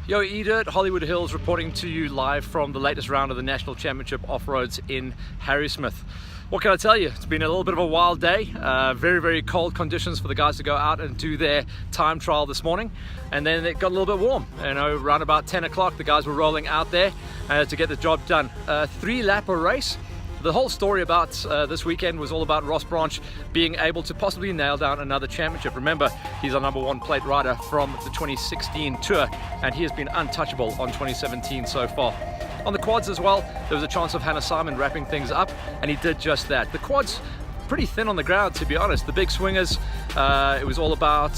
Yo, E-Dirt, Hollywood Hills reporting to you live from the latest round of the National Championship Off-Roads in Harrismith. What can I tell you? It's been a little bit of a wild day. Very, very cold conditions for the guys to go out and do their time trial this morning. And then it got a little bit warm. You know, around about 10 o'clock, the guys were rolling out there to get the job done. 3-lapper race. The whole story about this weekend was all about Ross Branch being able to possibly nail down another championship. Remember, he's our #1 plate rider from the 2016 tour, and he has been untouchable on 2017 so far. On the quads as well, there was a chance of Hannah Simon wrapping things up, and he did just that. The quads, pretty thin on the ground, to be honest. The big swingers, it was all about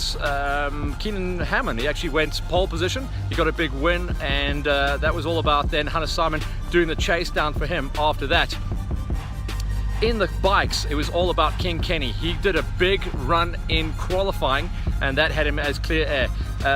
Keenan Hammond. He actually went pole position, he got a big win, and that was all about then Hannah Simon doing the chase down for him after that. In the bikes, it was all about King Kenny. He did a big run in qualifying, and that had him as clear air.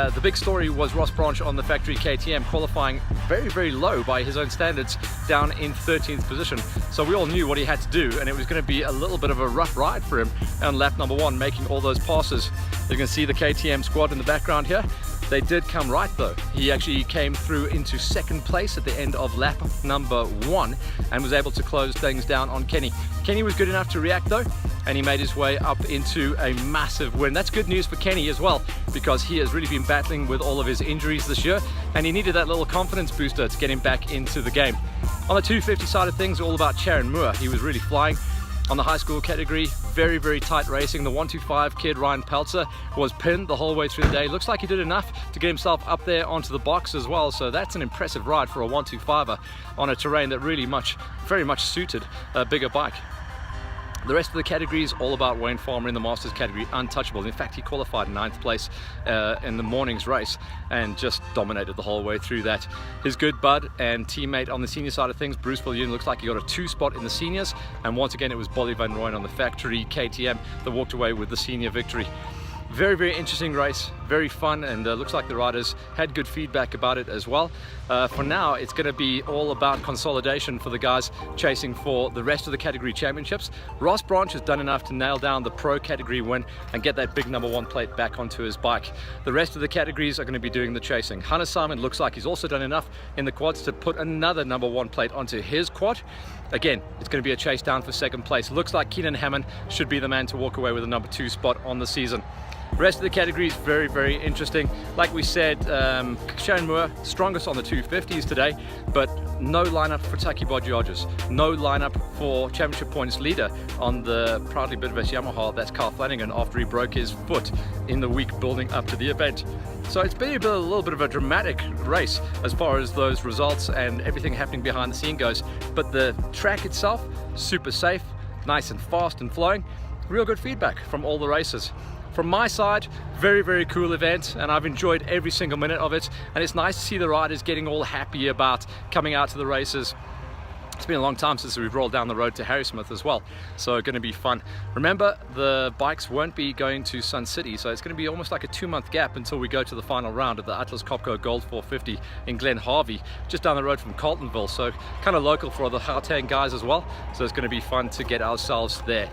The big story was Ross Branch on the factory KTM qualifying very, very low by his own standards, down in 13th position. So we all knew what he had to do, and it was going to be a little bit of a rough ride for him on lap #1, making all those passes. You can see the KTM squad in the background here. They did come right though. He actually came through into 2nd place at the end of lap #1 and was able to close things down on Kenny. Kenny was good enough to react though, and he made his way up into a massive win. That's good news for Kenny as well, because he has really been battling with all of his injuries this year, and he needed that little confidence booster to get him back into the game. On the 250 side of things, all about Sharon Moore. He was really flying. On the high school category, very, very tight racing. The 125 kid, Ryan Peltzer, was pinned the whole way through the day. Looks like he did enough to get himself up there onto the box as well. So that's an impressive ride for a 125er on a terrain that really very much suited a bigger bike. The rest of the category is all about Wayne Farmer in the Masters category, untouchable. In fact, he qualified in 9th place in the morning's race and just dominated the whole way through that. His good bud and teammate on the senior side of things, Bruce Viljoen, looks like he got a 2 spot in the seniors, and once again it was Bolly Van Rooyen on the factory KTM that walked away with the senior victory. Very, very interesting race, very fun, and looks like the riders had good feedback about it as well. For now, it's going to be all about consolidation for the guys chasing for the rest of the category championships. Ross Branch has done enough to nail down the pro category win and get that big #1 plate back onto his bike. The rest of the categories are going to be doing the chasing. Hannah Simon looks like he's also done enough in the quads to put another #1 plate onto his quad. Again, it's going to be a chase down for 2nd place. Looks like Keenan Hammond should be the man to walk away with a #2 spot on the season. Rest of the categories, very, very interesting. Like we said, Sharon Moore, strongest on the 250s today, but no lineup for Taki Bodjodges, no lineup for championship points leader on the proudly Bidvest Yamaha. That's Carl Flanagan after he broke his foot in the week building up to the event. So it's been a little bit of a dramatic race as far as those results and everything happening behind the scene goes. But the track itself, super safe, nice and fast and flowing. Real good feedback from all the racers. From my side, very, very cool event, and I've enjoyed every single minute of it, and it's nice to see the riders getting all happy about coming out to the races. It's been a long time since we've rolled down the road to Harrismith as well, so going to be fun. Remember, the bikes won't be going to Sun City, so it's going to be almost like a 2-month gap until we go to the final round of the Atlas Copco Gold 450 in Glen Harvey, just down the road from Carltonville, so kind of local for the Gauteng guys as well, so it's going to be fun to get ourselves there.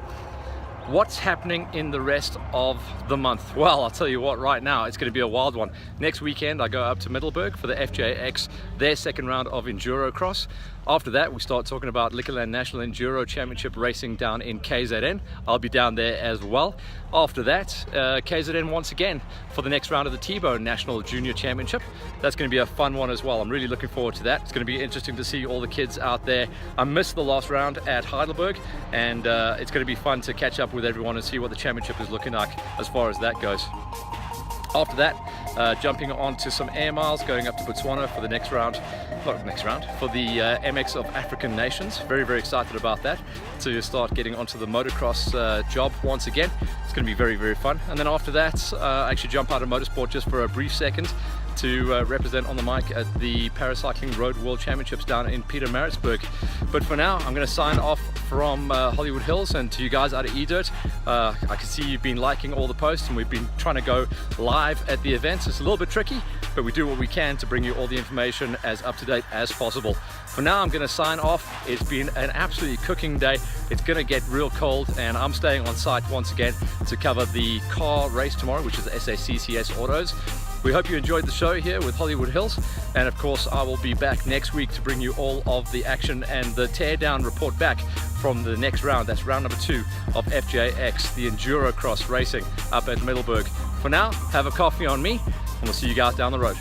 What's happening in the rest of the month? Well, I'll tell you what, right now it's going to be a wild one. Next weekend I go up to Middelburg for the FJX, their 2nd round of Enduro Cross. After that, we start talking about Liquorland National Enduro Championship racing down in KZN. I'll be down there as well. After that, KZN once again for the next round of the T-Bone National Junior Championship. That's going to be a fun one as well. I'm really looking forward to that. It's going to be interesting to see all the kids out there. I missed the last round at Heidelberg, and it's going to be fun to catch up with everyone and see what the championship is looking like as far as that goes. After that, jumping on to some air miles, going up to Botswana for the next round, for the MX of African Nations. Very, very excited about that, to start getting onto the motocross job once again. It's going to be very, very fun. And then after that, I actually jump out of motorsport just for a brief second to represent on the mic at the Paracycling Road World Championships down in Pietermaritzburg. But for now, I'm going to sign off from Hollywood Hills, and to you guys out of E-Dirt, I can see you've been liking all the posts, and we've been trying to go live at the events. It's a little bit tricky, but we do what we can to bring you all the information as up to date as possible. For now, I'm going to sign off. It's been an absolutely cooking day. It's going to get real cold, and I'm staying on site once again to cover the car race tomorrow, which is the SACCS Autos. We hope you enjoyed the show here with Hollywood Hills, and of course I will be back next week to bring you all of the action and the teardown report back from the next round. That's round number 2 of FJX, the Enduro Cross racing up at Middelburg. For now, have a coffee on me, and we'll see you guys down the road.